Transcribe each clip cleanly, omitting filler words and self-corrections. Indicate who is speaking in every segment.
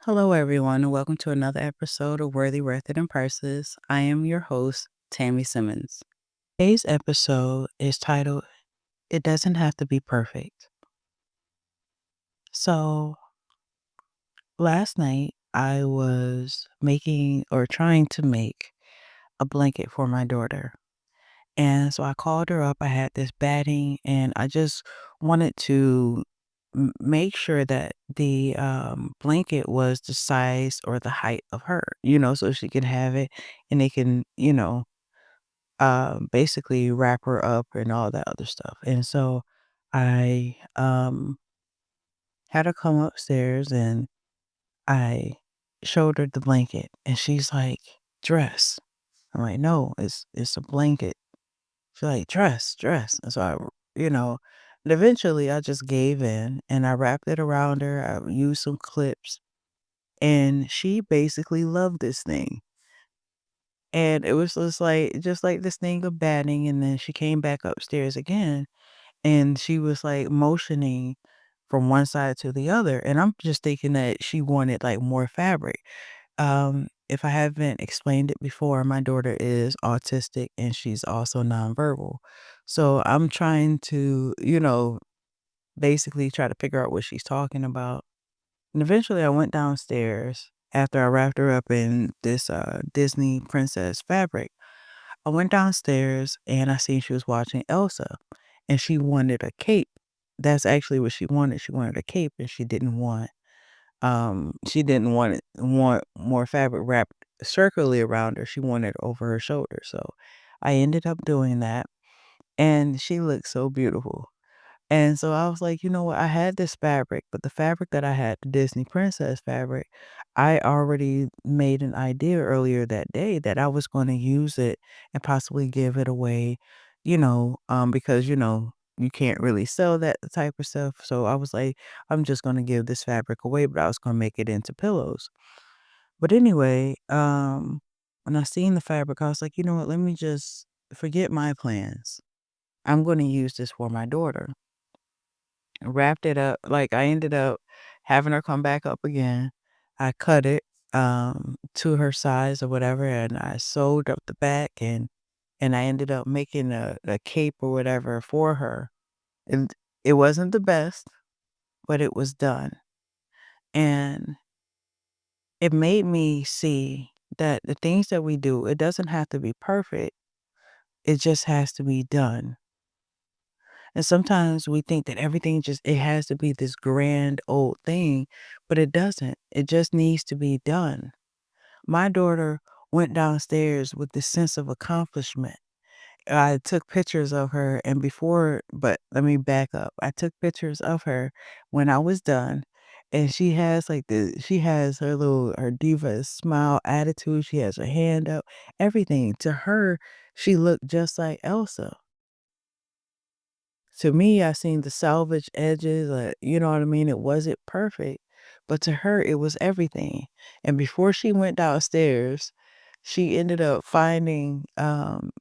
Speaker 1: Hello, everyone, and welcome to another episode of Worthy, Worth It, and Priceless. I am your host, Tammy Simmons. Today's episode is titled, It Doesn't Have to Be Perfect. So, last night I was making or trying to make a blanket for my daughter. And so I called her up. I had this batting, and I just wanted to make sure that the blanket was the size or the height of her, so she can have it and they can, basically wrap her up and all that other stuff. And so I had her come upstairs and I showed her the blanket, and she's like, dress. I'm like, no, it's a blanket. She's like, "Dress, dress." And so you know, and eventually I just gave in and I wrapped it around her. I used some clips and she basically loved this thing. And it was just like this thing of batting. And then she came back upstairs again and she was like motioning from one side to the other. And I'm just thinking that she wanted like more fabric. If I haven't explained it before, my daughter is autistic and she's also nonverbal. So I'm trying to, basically try to figure out what she's talking about. And eventually I went downstairs after I wrapped her up in this Disney princess fabric. I went downstairs and I seen she was watching Elsa and she wanted a cape. That's actually what she wanted. She wanted a cape and she didn't want more fabric wrapped circularly around her. She wanted it over her shoulder. So I ended up doing that and she looked so beautiful. And so I was like, you know what? I had this fabric, but the fabric that I had, the Disney princess fabric, I already made an idea earlier that day that I was going to use it and possibly give it away, because, you can't really sell that type of stuff. So I was like, I'm just going to give this fabric away, but I was going to make it into pillows. But anyway, when I seen the fabric, I was like, you know what? Let me just forget my plans. I'm going to use this for my daughter. Wrapped it up, like, I ended up having her come back up again. I cut it, to her size or whatever, and I sewed up the back, and I ended up making a cape or whatever for her. And it wasn't the best, but it was done. And it made me see that the things that we do, it doesn't have to be perfect, it just has to be done. And sometimes we think that everything just it has to be this grand old thing, but it doesn't. It just needs to be done. My daughter went downstairs with this sense of accomplishment. I took pictures of her and before, but let me back up. I took pictures of her when I was done. And she has her diva smile attitude. She has her hand up, everything. To her, she looked just like Elsa. To me, I seen the salvage edges, you know what I mean? It wasn't perfect, but to her, it was everything. And before she went downstairs, she ended up finding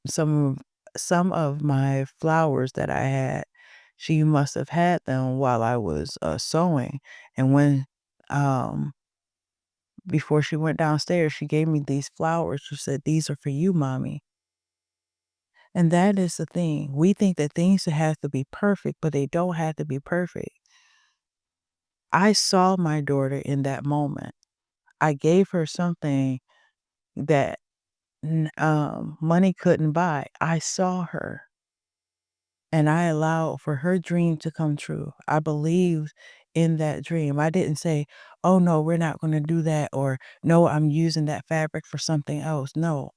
Speaker 1: some of my flowers that I had. She must have had them while I was sewing. And when um, before she went downstairs, she gave me these flowers. She said, "These are for you, mommy." And that is the thing. We think that things have to be perfect, but they don't have to be perfect. I saw my daughter in that moment. I gave her something that money couldn't buy. I saw her and I allowed for her dream to come true. I believed in that dream. I didn't say, oh no, we're not going to do that, or no, I'm using that fabric for something else. No,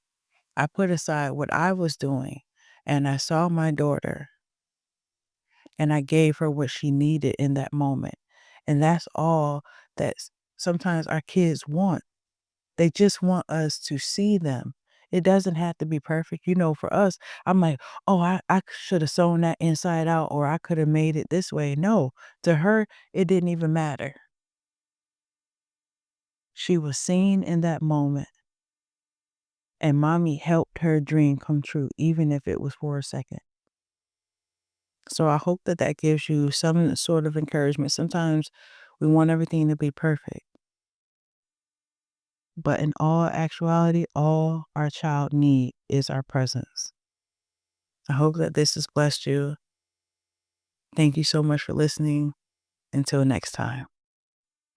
Speaker 1: I put aside what I was doing and I saw my daughter and I gave her what she needed in that moment. And that's all that sometimes our kids want. They just want us to see them. It doesn't have to be perfect. For us, I'm like, oh, I should have sewn that inside out or I could have made it this way. No, to her, it didn't even matter. She was seen in that moment and mommy helped her dream come true, even if it was for a second. So I hope that that gives you some sort of encouragement. Sometimes we want everything to be perfect. But in all actuality, all our child need is our presence. I hope that this has blessed you. Thank you so much for listening. Until next time.